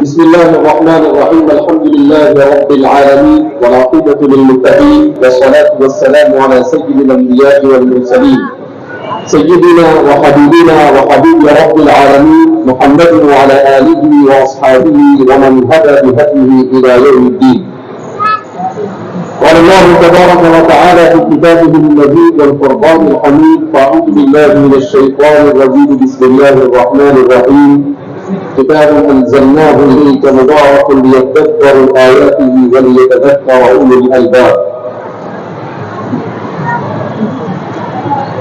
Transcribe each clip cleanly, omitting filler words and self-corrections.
بسم الله الرحمن الرحيم. الحمد لله رب العالمين والعاقبة للمتقين والصلاة والسلام على سيد الأنبياء والمرسلين سيدنا وحبيبنا وحبيب رب العالمين محمد وعلى آله وأصحابه ومن هدى بهديه إلى يوم الدين. قال الله تبارك وتعالى في كتابه المجيد والفرقان الحميد: فأعوذ بالله من الشيطان الرجيم. بسم الله الرحمن الرحيم. كتاب أنزلناه إليك مبارك ليدبروا آياته وليتذكر أولو الألباب.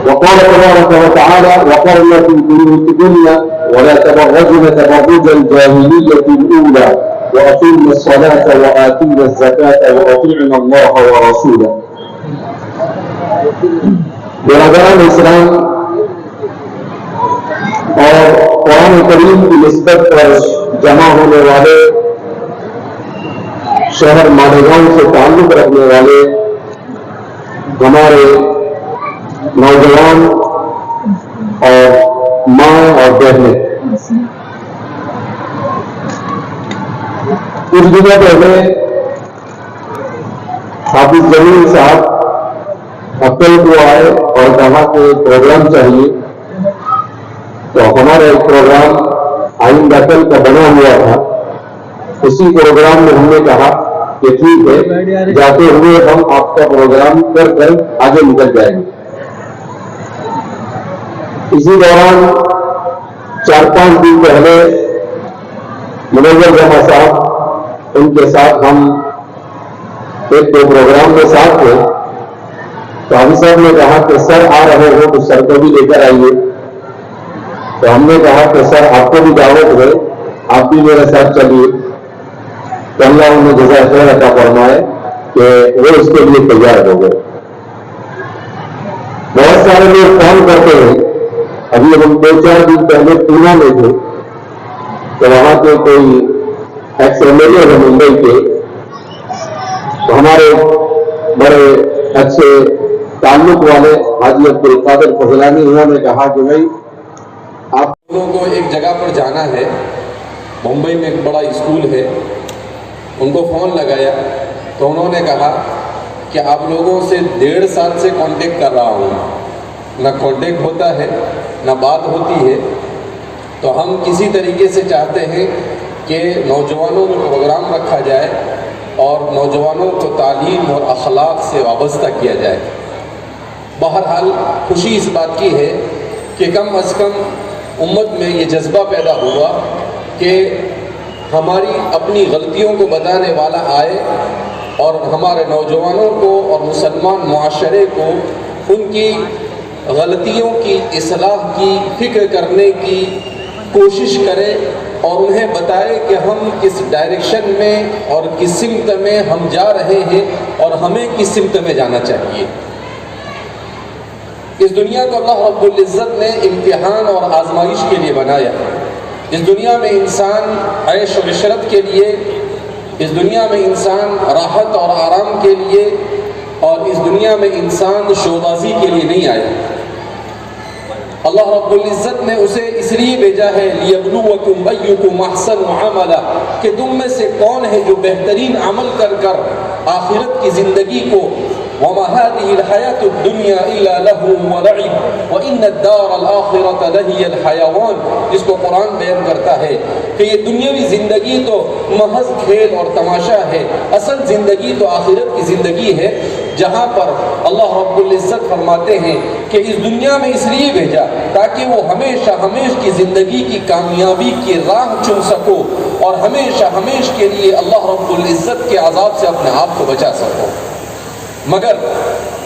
وقال تبارك وتعالى: وقرن في بيوتكن ولا تبرجن تبرج الجاهلية الأولى وأقمنا الصلاة وآتينا الزكاة وأطيعنا الله ورسوله. برادران اسلام اور قرآن کریم کی نسبت پر جمع ہونے والے شہر مالیگاؤں سے تعلق رکھنے والے ہمارے نوجوان اور ماں اور بہنیں، کچھ دنوں پہلے حافظ جمیل صاحب عقل کو آئے اور کہا کہ پروگرام چاہیے، تو ہمارا ایک پروگرام آئندہ کل کا بنا ہوا تھا. اسی پروگرام میں ہم نے کہا کہ ٹھیک ہے، جاتے ہوئے ہم آپ کا پروگرام کر کر آگے نکل جائیں گے. اسی دوران 4-5 دن پہلے منور جمع صاحب، ان کے ساتھ ہم ایک دو پروگرام میں ساتھ تھے، تو حافظ صاحب نے کہا کہ سر آ رہے ہو تو سر کو بھی لے کر آئیے. تو ہم نے کہا کہ سر آپ کو بھی دعوت ہے، آپ بھی میرے ساتھ چلیے. تو اللہ انہیں جزائے خیر عطا فرمائے کہ وہ اس کے لیے تیار ہو گئے. بہت سارے لوگ فون کرتے ہیں. ابھی ہم 2-4 دن پہلے پونا میں تھے، تو وہاں کے کوئی ایکس ایم ایل اے ہے ممبئی کے، تو ہمارے بڑے اچھے تعلق والے حاجی عبدالقادر فضلانی، انہوں نے کہا کہ بھائی آپ لوگوں کو ایک جگہ پر جانا ہے، ممبئی میں ایک بڑا اسکول ہے. ان کو فون لگایا تو انہوں نے کہا کہ آپ لوگوں سے 1.5 سال سے کانٹیکٹ کر رہا ہوں، نہ کانٹیکٹ ہوتا ہے نہ بات ہوتی ہے. تو ہم کسی طریقے سے چاہتے ہیں کہ نوجوانوں میں پروگرام رکھا جائے اور نوجوانوں کو تعلیم اور اخلاق سے وابستہ کیا جائے. بہرحال خوشی اس بات کی ہے کہ کم از کم امت میں یہ جذبہ پیدا ہوا کہ ہماری اپنی غلطیوں کو بتانے والا آئے اور ہمارے نوجوانوں کو اور مسلمان معاشرے کو ان کی غلطیوں کی اصلاح کی فکر کرنے کی کوشش کرے اور انہیں بتائے کہ ہم کس ڈائریکشن میں اور کس سمت میں ہم جا رہے ہیں اور ہمیں کس سمت میں جانا چاہیے. اس دنیا کو اللہ رب العزت نے امتحان اور آزمائش کے لیے بنایا. اس دنیا میں انسان عیش و عشرت کے لیے، اس دنیا میں انسان راحت اور آرام کے لیے، اور اس دنیا میں انسان شوبازی کے لیے نہیں آیا. اللہ رب العزت نے اسے اس لیے بھیجا ہے لِيَبْلُوَكُمْ أَيُّكُمْ أَحْسَنُ عَمَلًا، کہ تم میں سے کون ہے جو بہترین عمل کر کر آخرت کی زندگی کو وَمَا هَذِهِ الْحَيَاةُ الدُّنْيَا إِلَّا لَهْوٌ وَلَعِبٌ وَإِنَّ الدَّارَ الْآخِرَةَ لَهِيَ الْحَيَوَانُ، جس کو قرآن بیان کرتا ہے کہ یہ دنیاوی زندگی تو محض کھیل اور تماشا ہے، اصل زندگی تو آخرت کی زندگی ہے، جہاں پر اللہ رب العزت فرماتے ہیں کہ اس دنیا میں اس لیے بھیجا تاکہ وہ ہمیشہ کی زندگی کی کامیابی کی راہ چن سکو اور ہمیشہ کے لیے اللہ رب العزت کے عذاب سے اپنے آپ کو بچا سکو. مگر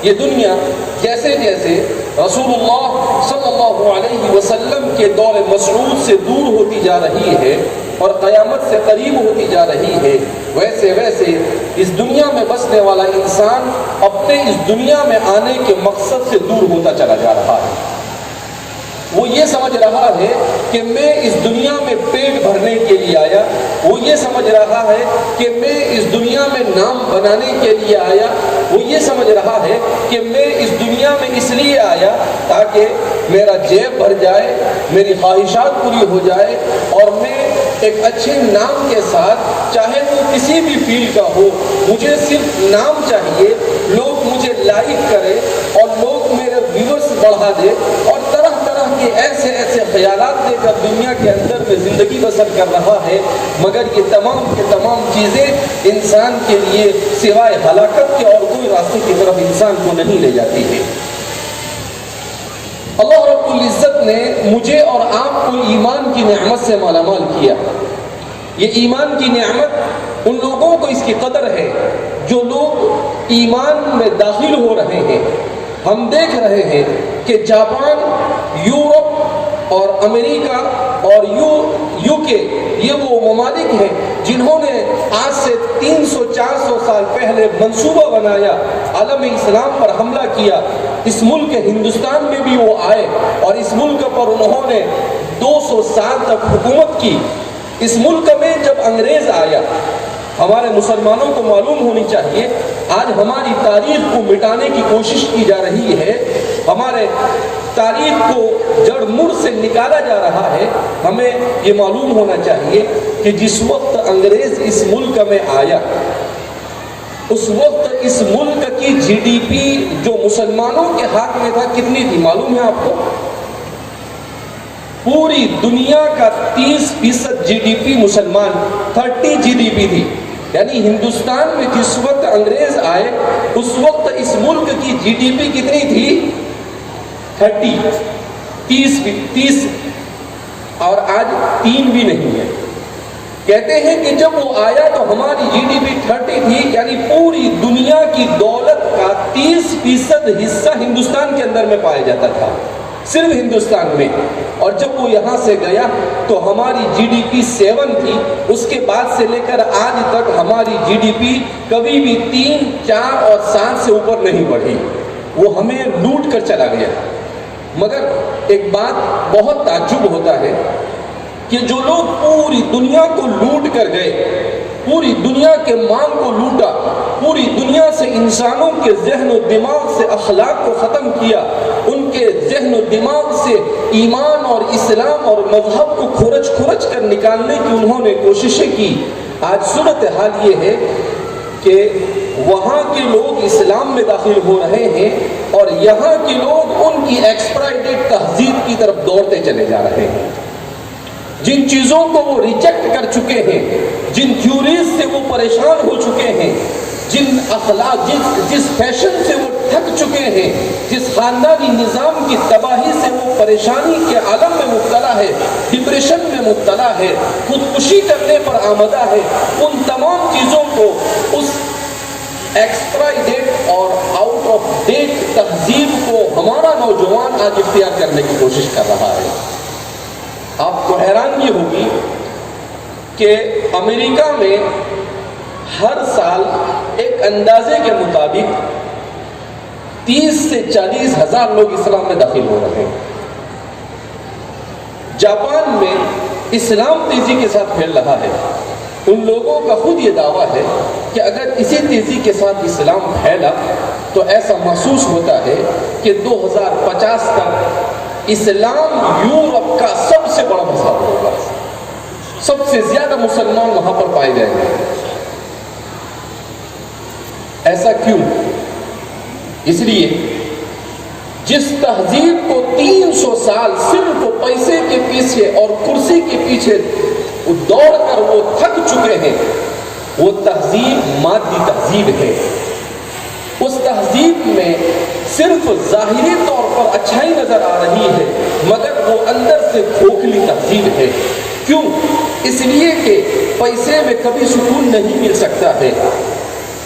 یہ دنیا جیسے جیسے رسول اللہ صلی اللہ علیہ وسلم کے دور مسعود سے دور ہوتی جا رہی ہے اور قیامت سے قریب ہوتی جا رہی ہے، ویسے اس دنیا میں بسنے والا انسان اپنے اس دنیا میں آنے کے مقصد سے دور ہوتا چلا جا رہا ہے. وہ یہ سمجھ رہا ہے کہ میں اس دنیا میں پیٹ بھرنے کے لیے آیا، وہ یہ سمجھ رہا ہے کہ میں اس دنیا میں نام بنانے کے لیے آیا، وہ یہ سمجھ رہا ہے کہ میں اس دنیا میں اس لیے آیا تاکہ میرا جیب بھر جائے، میری خواہشات پوری ہو جائے اور میں ایک اچھے نام کے ساتھ، چاہے وہ کسی بھی فیلڈ کا ہو، مجھے صرف نام چاہیے، لوگ مجھے لائک کرے اور لوگ میرے ویورز بڑھا دے، اور طرح طرح کے ایسے ایسے خیالات لے کر دنیا کے اندر میں زندگی بسر کر رہا ہے، مگر یہ تمام کے تمام چیزیں انسان کے لیے سوائے ہلاکت کے اور کوئی راستے کی طرف انسان کو نہیں لے جاتی ہے۔ اللہ رب العزت نے مجھے اور آپ کو ایمان کی نعمت سے مالا مال کیا۔ یہ ایمان کی نعمت ان لوگوں کو اس کی قدر ہے جو لوگ ایمان میں داخل ہو رہے ہیں۔ ہم دیکھ رہے ہیں کہ جاپان، یورپ اور امریکہ اور یو کے یہ وہ ممالک ہیں جنہوں نے آج سے 300-400 سال پہلے منصوبہ بنایا، عالم اسلام پر حملہ کیا۔ اس ملک ہندوستان میں بھی وہ آئے اور اس ملک پر انہوں نے 200 سال تک حکومت کی۔ اس ملک میں جب انگریز آیا، ہمارے مسلمانوں کو معلوم ہونی چاہیے، آج ہماری تاریخ کو مٹانے کی کوشش کی جا رہی ہے، ہمارے تاریخ کو جڑ مڑ سے نکالا جا رہا ہے۔ ہمیں یہ معلوم ہونا چاہیے کہ جس وقت انگریز اس ملک میں آیا، اس وقت اس ملک کی جی ڈی پی جو مسلمانوں کے ہاتھ میں تھا کتنی تھی معلوم ہے آپ کو؟ پوری دنیا کا 30% جی ڈی پی مسلمان، 30 جی ڈی پی تھی۔ یعنی ہندوستان میں جس وقت انگریز آئے اس وقت اس ملک کی جی ڈی پی کتنی تھی؟ 30 اور آج 3 بھی نہیں ہے۔ کہتے ہیں کہ جب وہ آیا تو ہماری جی ڈی پی 30 تھی، یعنی پوری دنیا کی دولت کا 30% حصہ ہندوستان کے اندر میں پایا جاتا تھا، صرف ہندوستان میں۔ اور جب وہ یہاں سے گیا تو ہماری جی ڈی پی 7 تھی، اس کے بعد سے لے کر آج تک ہماری جی ڈی پی کبھی بھی 3، 4 اور 7 سے اوپر نہیں بڑھی۔ وہ ہمیں لوٹ کر چلا گیا۔ مگر ایک بات بہت تعجب ہوتا ہے کہ جو لوگ پوری دنیا کو لوٹ کر گئے، پوری دنیا کے مال کو لوٹا، پوری دنیا سے انسانوں کے ذہن و دماغ سے اخلاق کو ختم کیا، ان کے ذہن و دماغ سے ایمان اور اسلام اور مذہب کو کھرچ کر نکالنے کی انہوں نے کوششیں کی۔ آج صورتحال یہ ہے کہ وہاں کے لوگ اسلام میں داخل ہو رہے ہیں اور یہاں کے لوگ ان کی ایکسپائریڈ تہذیب کی طرف دوڑتے چلے جا رہے ہیں۔ جن چیزوں کو وہ ریجیکٹ کر چکے ہیں، جن تھیوریز سے وہ پریشان ہو چکے ہیں، جن اخلاق جس فیشن سے وہ تھک چکے ہیں، جس خاندانی نظام کی تباہی سے وہ پریشانی کے عالم میں مبتلا ہے، ڈپریشن میں مبتلا ہے، خودکشی کرنے پر آمدہ ہے، ان تمام چیزوں کو اس ایکسپائری ڈیٹ اور آؤٹ آف ڈیٹ تہذیب کو ہمارا نوجوان آج اختیار کرنے کی کوشش کر رہا ہے۔ آپ کو حیرانگی ہوگی کہ امریکہ میں ہر سال ایک اندازے کے مطابق 30 سے 40 ہزار لوگ اسلام میں داخل ہو رہے ہیں۔ جاپان میں اسلام تیزی کے ساتھ پھیل رہا ہے۔ ان لوگوں کا خود یہ دعویٰ ہے کہ اگر اسی تیزی کے ساتھ اسلام پھیلا تو ایسا محسوس ہوتا ہے کہ 2050 تک اسلام یورپ کا سب سے بڑا مذہب ہوگا، سب سے زیادہ مسلمان وہاں پر پائے جائیں گے۔ ایسا کیوں؟ اس لیے جس تہذیب کو 300 سال صرف پیسے کے پیچھے اور کرسی کے پیچھے دوڑ کر وہ تھک چکے ہیں، وہ تہذیب مادی تہذیب ہے۔ اس تہذیب میں صرف ظاہری طور پر اچھائی نظر آ رہی ہے مگر وہ اندر سے کھوکھلی تہذیب ہے۔ کیوں؟ اس لیے کہ پیسے میں کبھی سکون نہیں مل سکتا ہے،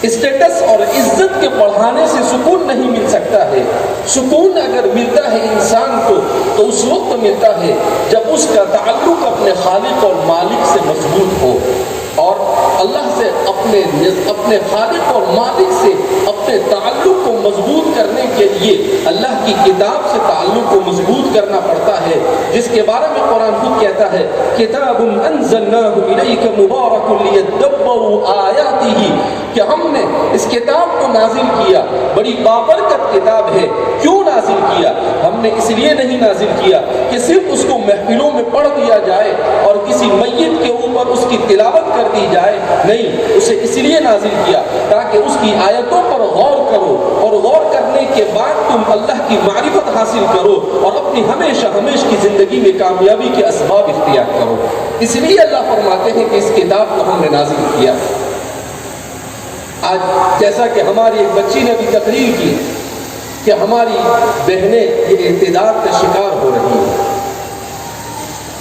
اسٹیٹس اور عزت کے بڑھانے سے سکون نہیں مل سکتا ہے۔ سکون اگر ملتا ہے انسان کو تو اس وقت ملتا ہے جب اس کا تعلق اپنے خالق اور مالک سے مضبوط ہو، اور اللہ سے اپنے خالق اور مالک سے اپنے تعلق کو مضبوط کرنے کے لیے اللہ کی کتاب سے تعلق کو مضبوط کرنا پڑتا ہے، جس کے بارے میں قرآن خود کہتا ہے کتاب انزلناہ الیک مبارک لیدبروا آیاتہ، کہ ہم نے اس کتاب کو نازل کیا، بڑی بابرکت کتاب ہے۔ کیوں نازل کیا؟ ہم نے اس لیے نہیں نازل کیا کہ صرف اس کو محفلوں میں پڑھ دیا جائے اور کسی میت کے اوپر اس کی تلاوت کر دی جائے، نہیں، اسے اس لیے نازل کیا تاکہ اس کی آیتوں پر غور کرو، اور غور کرنے کے بعد تم اللہ کی معرفت حاصل کرو اور اپنی ہمیشہ ہمیشہ کی زندگی میں کامیابی کے اسباب اختیار کرو۔ اس لیے اللہ فرماتے ہیں کہ اس کتاب کو ہم نے نازل کیا۔ آج جیسا کہ ہماری ایک بچی نے بھی تقریر کی کہ ہماری بہنیں یہ اعتداد کا شکار ہو رہی ہیں،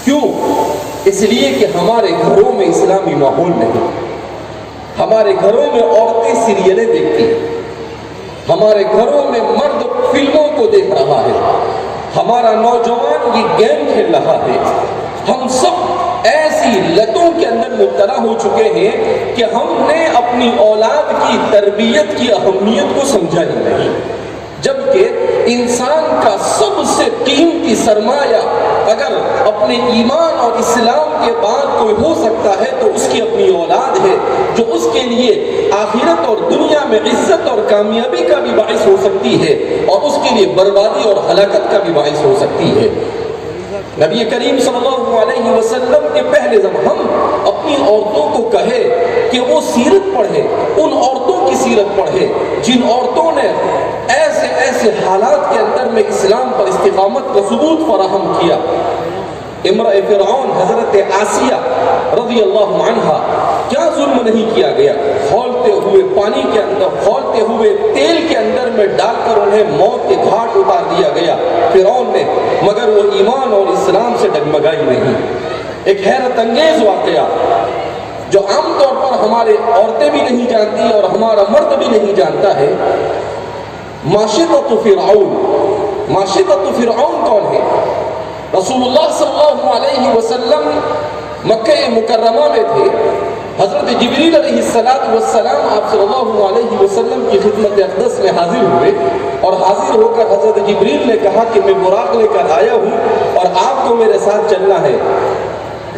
کیوں؟ اس لیے کہ ہمارے گھروں میں اسلامی ماحول نہیں، ہمارے گھروں میں عورتیں سیریلیں دیکھتی ہیں، ہمارے گھروں میں مرد فلموں کو دیکھ رہا ہے، ہمارا نوجوان یہ گیم کھیل رہا ہے۔ ہم سب ایسی لتوں کے اندر مبتلا ہو چکے ہیں کہ ہم نے اپنی اولاد کی تربیت کی اہمیت کو سمجھا ہی نہیں، جبکہ انسان کا سب سے قیمتی سرمایہ اگر اپنے ایمان اور اسلام کے بعد کوئی ہو سکتا ہے تو اس کی اپنی اولاد ہے، جو اس کے لیے آخرت اور دنیا میں عزت اور کامیابی کا بھی باعث ہو سکتی ہے اور اس کے لیے بربادی اور ہلاکت کا بھی باعث ہو سکتی ہے۔ نبی کریم صلی اللہ علیہ وسلم کے پہلے جب ہم اپنی عورتوں کو کہے کہ وہ سیرت پڑھے، ان عورتوں کی سیرت پڑھے جن عورتوں نے ایسے ایسے حالات کے اندر میں اسلام پر استقامت کا ثبوت فراہم کیا۔ امرأ فرعون حضرت آسیہ رضی اللہ عنہا، کیا ظلم نہیں کیا گیا؟ کھولتے ہوئے پانی کے اندر، کھولتے ہوئے تیل کے اندر میں ڈال کر انہیں موت کے گھاٹ اتار دیا گیا فرعون نے، مگر وہ ایمان اور اسلام سے ڈگمگائی نہیں۔ ایک حیرت انگیز واقعہ جو عام طور پر ہمارے عورتیں بھی نہیں جانتی اور ہمارا مرد بھی نہیں جانتا ہے، ماشطۃ فرعون۔ ماشطۃ فرعون کون ہے؟ رسول اللہ صلی اللہ علیہ وسلم مکہ مکرمہ میں تھے، حضرت جبریل علیہ السلام آپ صلی اللہ علیہ وسلم کی خدمت اقدس میں حاضر ہوئے، اور حاضر ہو کر حضرت جبریل نے کہا کہ میں براق لے کر آیا ہوں اور آپ کو میرے ساتھ چلنا ہے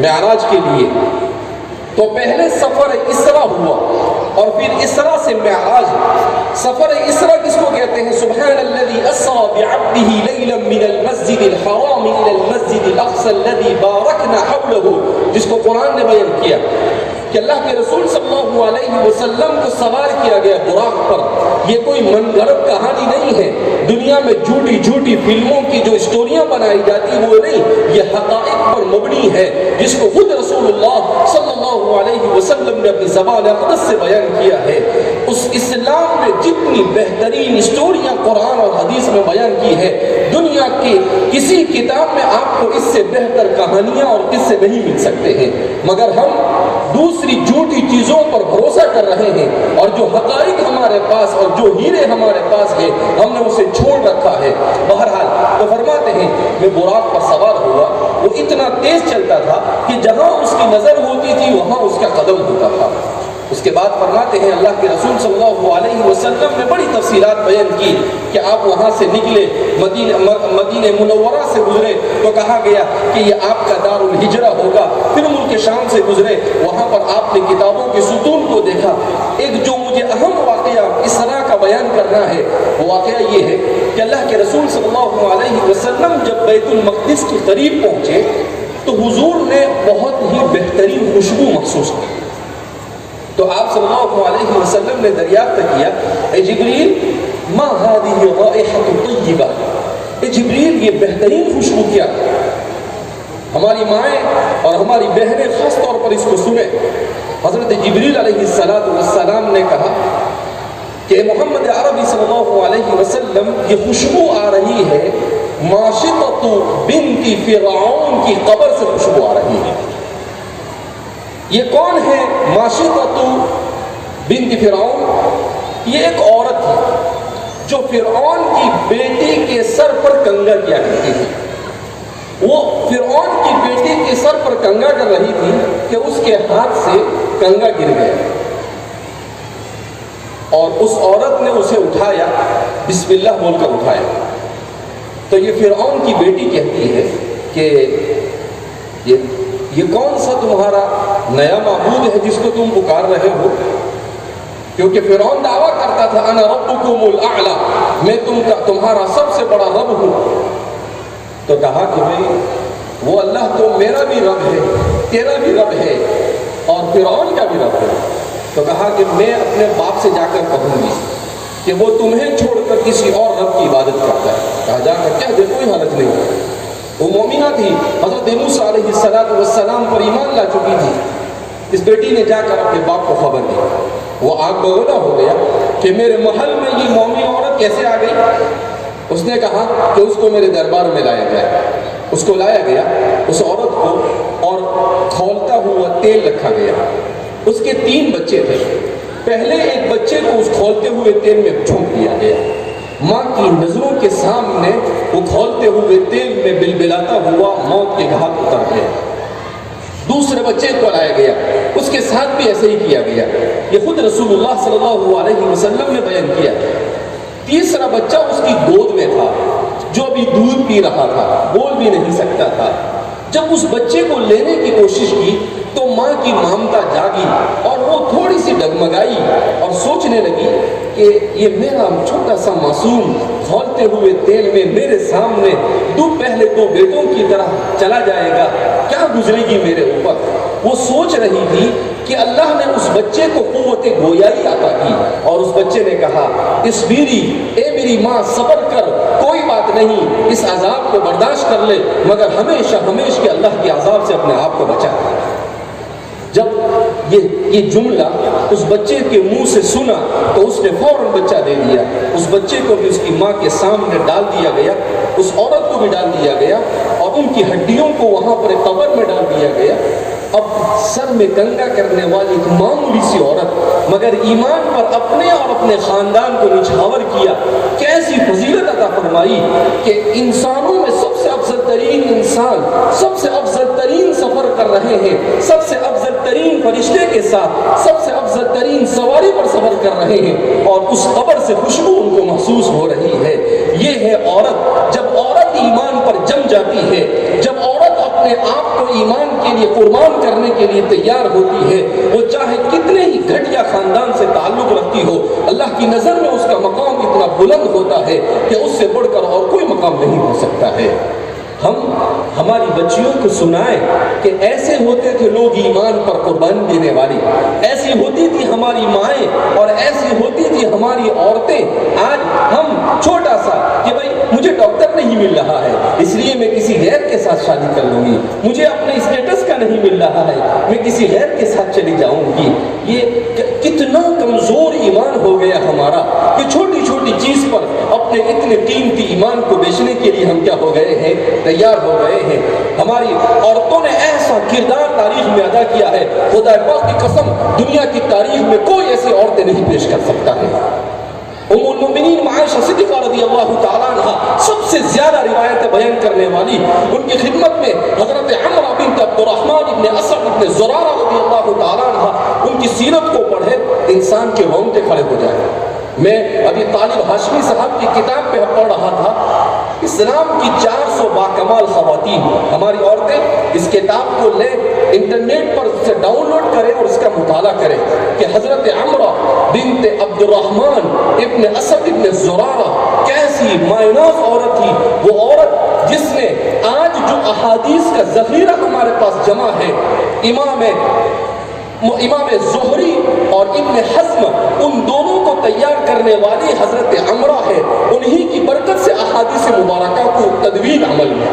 معراج کے لیے۔ تو پہلے سفر اسرا ہوا اور پھر اسرا سے معراج۔ سفر اسرا کس کو کہتے ہیں؟ سبحان الذي اسرى بعبده ليلا من المسجد الحرام الى المسجد الاقصى الذي باركنا حوله، جس کو قرآن نے بیان کیا کہ اللہ کے رسول صلی اللہ علیہ وسلم کو سوار کیا گیا براق پر۔ یہ کوئی من گھڑت کہانی نہیں ہے، دنیا میں جھوٹی جھوٹی فلموں کی جو اسٹوریاں بنائی جاتی وہ نہیں، یہ حقائق پر مبنی ہے جس کو خود رسول اللہ صلی اللہ علیہ وسلم نے اپنی زبان اقدس سے بیان کیا ہے۔ اس اسلام میں جتنی بہترین اسٹوریاں قرآن اور حدیث میں بیان کی ہے، دنیا کی کسی کتاب میں آپ کو اس سے بہتر کہانیاں اور قصے نہیں مل سکتے ہیں، مگر ہم دوسری جھوٹی چیزوں پر بھروسہ کر رہے ہیں، اور جو حقائق ہمارے پاس اور جو ہیرے ہمارے پاس ہیں ہم نے اسے چھوڑ رکھا ہے۔ بہرحال تو فرماتے ہیں میں براق پر سوار ہوا، وہ اتنا تیز چلتا تھا کہ جہاں اس کی نظر ہوتی تھی وہاں اس کا قدم ہوتا تھا۔ اس کے بعد فرماتے ہیں اللہ کے رسول صلی اللہ علیہ وسلم نے بڑی تفصیلات بیان کی کہ آپ وہاں سے نکلے، مدینہ منورہ سے گزرے تو کہا گیا کہ یہ آپ کا دار الہجرہ ہوگا، پھر ملک شام سے گزرے، وہاں پر آپ نے کتابوں کے ستون کو دیکھا۔ ایک جو مجھے اہم واقعہ اسرا کا بیان کرنا ہے وہ واقعہ یہ ہے کہ اللہ کے رسول صلی اللہ علیہ وسلم جب بیت المقدس کے قریب پہنچے تو حضور نے بہت ہی بہترین خوشبو محسوس کی۔ تو آپ صلی اللہ علیہ وسلم نے دریافت کیا، اے جبریل ما هذه رائحة طیبہ، اے جبریل یہ بہترین خوشبو کیا؟ ہماری مائیں اور ہماری بہنیں خاص طور پر اس کو سنیں۔ حضرت جبریل علیہ السلام نے کہا کہ محمد عربی صلی اللہ علیہ وسلم یہ خوشبو آ رہی ہے ماشطۃ بنت فرعون کی قبر سے خوشبو آ رہی ہے۔ یہ کون ہے ماشطۃ بنت فرعون؟ یہ ایک عورت ہے جو فرعون کی بیٹی کے سر پر کنگا کیا کرتی تھی۔ وہ فرعون کی بیٹی کے سر پر کنگا کر رہی تھی کہ اس کے ہاتھ سے کنگا گر گیا، اور اس عورت نے اسے اٹھایا، بسم اللہ بول کر اٹھایا۔ تو یہ فرعون کی بیٹی کہتی ہے کہ یہ کون سا تمہارا نیا معبود ہے جس کو تم پکار رہے ہو؟ کیونکہ فرعون دعویٰ کرتا تھا انا ربکم الاعلی، میں تمہارا سب سے بڑا رب ہوں۔ تو کہا کہ بھائی وہ اللہ تو میرا بھی رب ہے، تیرا بھی رب ہے اور فرعون کا بھی رب ہے۔ تو کہا کہ میں اپنے باپ سے جا کر کہوں گی کہ وہ تمہیں چھوڑ کر کسی اور رب کی عبادت کرتا ہے۔ کہا جا کر کیا دے، کوئی حرج نہیں۔ وہ مومنہ تھی، حضرت موسیٰ علیہ السلام پر ایمان لا چکی تھی۔ اس بیٹی نے جا کر اپنے باپ کو خبر دی۔ وہ آگ بگولا ہو گیا کہ میرے محل میں یہ مومن عورت کیسے آ گئی؟ اس نے کہا کہ اس کو میرے دربار میں لایا گیا۔ اس کو لایا گیا، اس عورت کو، اور کھولتا ہوا تیل رکھا گیا۔ اس کے 3 بچے تھے۔ پہلے ایک بچے کو اس کھولتے ہوئے تیل میں جھونک دیا گیا۔ ماں کی نظروں کے سامنے وہ کھولتے ہوئے تیل میں بلبلاتا ہوا موت کے گھاٹ اتر گیا۔ دوسرے بچے کو لایا گیا، اس کے ساتھ بھی ایسے ہی کیا گیا۔ یہ خود رسول اللہ صلی اللہ علیہ وسلم نے بیان کیا۔ تیسرا بچہ اس کی گود میں تھا، جو ابھی دودھ پی رہا تھا، بول بھی نہیں سکتا تھا۔ جب اس بچے کو لینے کی کوشش کی تو ماں کی ممتا جاگی اور وہ تھوڑی سی ڈگمگائی اور سوچنے لگی کہ یہ میرا چھوٹا سا معصوم کھولتے ہوئے تیل میں میرے سامنے پہلے 2 بیٹوں کی طرح چلا جائے گا، کیا گزرے گی میرے اوپر۔ وہ سوچ رہی تھی کہ اللہ نے اس بچے کو قوت گویائی عطا کی، اور اس بچے نے کہا اصبری، اے میری ماں صبر کر، کوئی بات نہیں، اس عذاب کو برداشت کر لے، مگر ہمیشہ ہمیشہ کے اللہ کے عذاب سے اپنے آپ کو بچا۔ جب یہ جملہ اس بچے کے منہ سے سنا تو اس نے فوراً بچہ دے دیا۔ اس بچے کو بھی اس کی ماں کے سامنے ڈال دیا گیا، اس عورت کو بھی ڈال دیا گیا، اور ان کی ہڈیوں کو وہاں پر ایک قبر میں ڈال دیا گیا۔ اب سر میں کنگا کرنے والی ایک معمولی سی عورت، مگر ایمان پر اپنے اور اپنے خاندان کو نچھاور کیا، کیسی فضیلت عطا فرمائی کہ انسانوں میں سب سے افضل ترین انسان سب سے افضل ترین سفر کر رہے ہیں، سب سے افضل ترین فرشتے کے ساتھ سب سے افضل ترین سواری پر سفر کر رہے ہیں، اور اس قبر سے خوشبو ان کو محسوس ہو رہی ہے۔ یہ ہے عورت۔ جب عورت ایمان پر جم جاتی ہے، جب عورت اپنے آپ کو ایمان کے لیے قربان کرنے کے لیے تیار ہوتی ہے، وہ چاہے کتنے ہی گھٹیا خاندان سے تعلق رکھتی ہو، اللہ کی نظر میں اس کا مقام اتنا بلند ہوتا ہے کہ اس سے بڑھ کر اور کوئی مقام نہیں ہو سکتا ہے۔ ہم ہماری بچیوں کو سنائیں کہ ایسے ہوتے تھے لوگ ایمان پر قربانی دینے والی، ایسی ہوتی تھی ہماری مائیں اور ایسی ہوتی تھی ہماری عورتیں۔ آج ہم چھوٹا سا کہ بھائی مجھے ڈاکٹر نہیں مل رہا ہے اس لیے میں کسی غیر کے ساتھ شادی کر لوں گی، مجھے اپنے اسٹیٹس کا نہیں مل رہا ہے میں کسی غیر کے ساتھ چلی جاؤں گی۔ یہ کتنا کمزور ایمان ہو گیا ہمارا کہ چھوٹی چھوٹی چیز پر اپنے اتنے قیمتی ایمان کو بیچنے کے لیے ہم کیا ہو گئے ہیں، تیار ہو گئے ہیں۔ ہماری عورتوں نے ایسا کردار تاریخ میں ادا کیا ہے، خدا پاک کی قسم دنیا کی تاریخ میں کوئی ایسی عورتیں نہیں پیش کر سکتا ہے۔ ام المؤمنین عائشہ صدیقہ رضی اللہ تعالیٰ عنہ سب سے زیادہ روایتیں بیان کرنے والی، ان کی خدمت میں حضرت عمرہ بنت عبد الرحمن ابن اسد ابن زرارہ رضی اللہ تعالیٰ عنہ، ان کی سیرت کو پڑھے انسان کے رونگٹے کھڑے ہو جائیں۔ میں ابھی طالب ہاشمی صاحب کی کتاب پہ پڑھ رہا تھا، اسلام کی 400 باکمال خواتین۔ ہماری عورتیں اس کتاب کو لیں، انٹرنیٹ پر اسے ڈاؤن لوڈ کریں اور اس کا مطالعہ کریں کہ حضرت عمرہ بنت عبد الرحمن ابن اسد ابن زرارہ کیسی مائناز عورت تھی۔ وہ عورت جس نے آج جو احادیث کا ذخیرہ ہمارے پاس جمع ہے، امام زہری اور ابن حزم ان دونوں کو تیار کرنے والی حضرت عمرہ ہے، انہی کی برکت سے احادیث مبارکہ کو تدوین عمل میں۔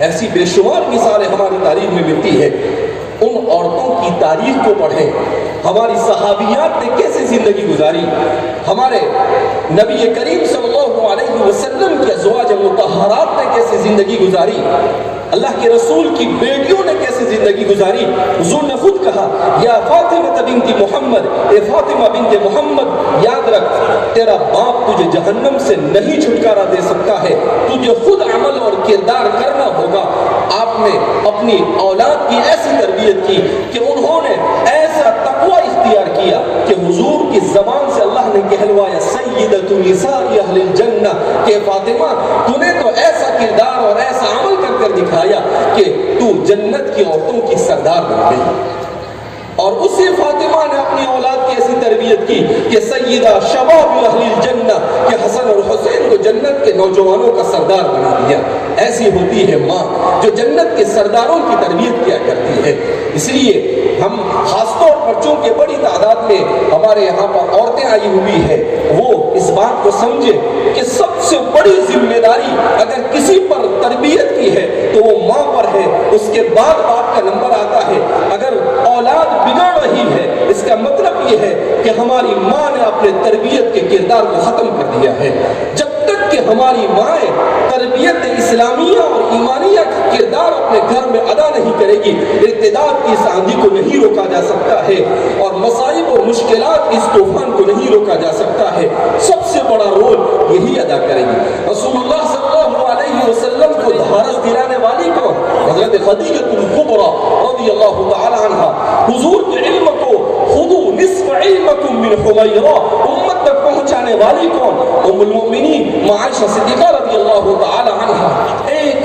ایسی بے شمار مثالیں ہماری تاریخ میں ملتی ہے۔ ان عورتوں کی تاریخ کو پڑھیں، ہماری صحابیات نے کیسے زندگی گزاری، ہمارے نبی کریم صلی اللہ علیہ وسلم کے ازواج مطہرات نے کیسے زندگی گزاری، اللہ کے رسول کی بیٹیوں نے کیسے زندگی گزاری۔ حضور نے خود کہا یا فاطمہ بنت محمد، اے فاطمہ بنت محمد یاد رکھ تیرا باپ تجھے جہنم سے نہیں چھٹکارا دے سکتا ہے، تجھے خود عمل اور کردار کرنا ہوگا۔ آپ نے اپنی اولاد کی ایسی تربیت کی کہ انہوں نے ایسا تقوی اختیار کیا کہ حضور کی زبان سے اللہ نے کہلوایا سیدۃ نساء اہل الجنہ کہ فاطمہ تو نے تو ایسا کردار اور ایسا عمل کر کر دکھایا کہ تو جنت کی عورتوں کی سردار بن گئی۔ اور اسی فاطمہ فاطمہ نے اپنی اولاد کی ایسی تربیت کی کہ سیدہ شباب اہل الجنہ کہ حسن اور حسین کو جنت کے نوجوانوں کا سردار بنا دیا. ایسی ہوتی ہے ماں جو جنت کے سرداروں کی تربیت کیا کرتی ہے. اس لیے ہم خاص طور پر چونکہ بڑی تعداد میں ہمارے یہاں پر عورتیں آئی ہوئی ہے، وہ اس بات کو سمجھے کہ سب سے بڑی ذمہ داری اگر کسی پر تربیت کی ہے تو وہ ماں پر ہے. اس کے بعد باپ کا نمبر آتا ہے. اگر اولاد بگڑ رہی ہے اس کا مطلب یہ ہے کہ ہماری ماں نے اپنے تربیت کے کردار کو ختم کر دیا ہے. جب تک کہ ہماری مائیں تربیت اسلامیہ اور ایمانیہ کا کردار اپنے گھر میں ادا نہیں کرے گی، ارتداد کی اس آندھی کو نہیں روکا جا سکتا ہے اور مصائب اور مشکلات اس طوفان کو نہیں روکا جا سکتا ہے. سب سے بڑا رول یہی ادا کرے گی. رسول اللہ صلی اللہ علیہ وسلم کو دھارس دلانے والی کو حضرت خدیجہ الکبریٰ رضی اللہ تعالی عنہ، حضور کے علم کو خذوا نصف علمکم من حمیرہ امت تک پہنچانے والی کون؟ ام المؤمنین عائشہ صدیقہ رضی اللہ تعالی عنہ.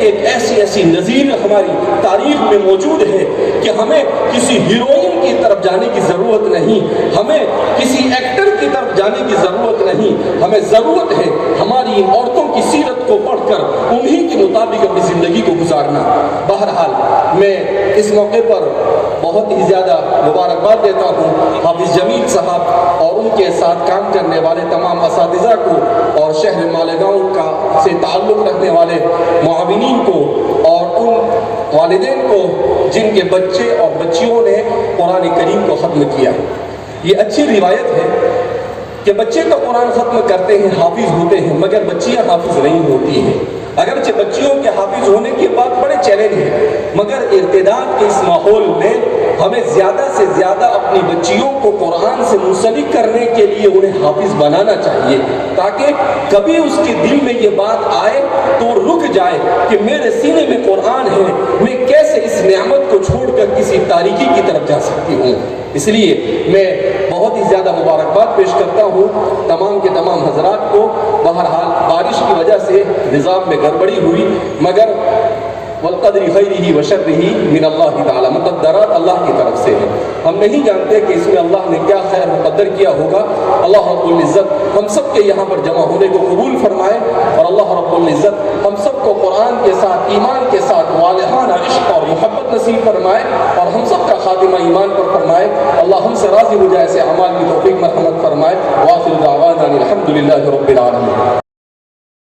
ایک ایسی نظیر ہماری تاریخ میں موجود ہے کہ ہمیں کسی ہیروئن کی طرف جانے کی ضرورت نہیں، ہمیں کسی ایکٹر کی طرف جانے کی ضرورت نہیں. ہمیں ضرورت ہے ہماری ان عورتوں کی سیرت کو پڑھ کر انہی کے مطابق اپنی زندگی کو گزارنا. بہرحال میں اس موقع پر بہت ہی زیادہ مبارکباد دیتا ہوں حافظ جمیل صاحب اور ان کے ساتھ کام کرنے والے تمام اساتذہ کو اور شہر مالیگاؤں کا سے تعلق رکھنے والے معاونین کو اور ان والدین کو جن کے بچے اور بچیوں نے قرآن کریم کو ختم کیا. یہ اچھی روایت ہے کہ بچے تو قرآن ختم کرتے ہیں، حافظ ہوتے ہیں، مگر بچیاں حافظ نہیں ہوتی ہیں. اگرچہ بچیوں کے حافظ ہونے کی بات بڑے چیلنج ہے، مگر ارتداد کے اس ماحول میں ہمیں زیادہ سے زیادہ اپنی بچیوں کو قرآن سے منسلک کرنے کے لیے انہیں حافظ بنانا چاہیے تاکہ کبھی اس کے دل میں یہ بات آئے تو وہ رک جائے کہ میرے سینے میں قرآن ہے، میں کیسے اس نعمت کو چھوڑ کر کسی تاریکی کی طرف جا سکتی ہوں. اس لیے میں بہت ہی زیادہ مبارکباد پیش کرتا ہوں تمام کے تمام حضرات کو. بہرحال بارش کی وجہ سے نظام میں گڑبڑی ہوئی، مگر والقدر خیرہ وشرہ من اللہ تعالی، مقدرات اللہ کی طرف سے ہے. ہم نہیں جانتے کہ اس میں اللہ نے کیا خیر مقدر کیا ہوگا. اللہ رب العزت ہم سب کے یہاں پر جمع ہونے کو قبول فرمائے اور اللہ رب العزت ہم سب کو قرآن کے ساتھ ایمان کے ساتھ والہانہ عشق اور محبت نصیب فرمائے اور ہم سب کا خاتمہ ایمان پر فرمائے. اللہ ہم سے راضی ہو جائے، ایسے اعمال کی توفیق مرحمت فرمائے. وآخر دعوانا الحمد للہ رب العالمین.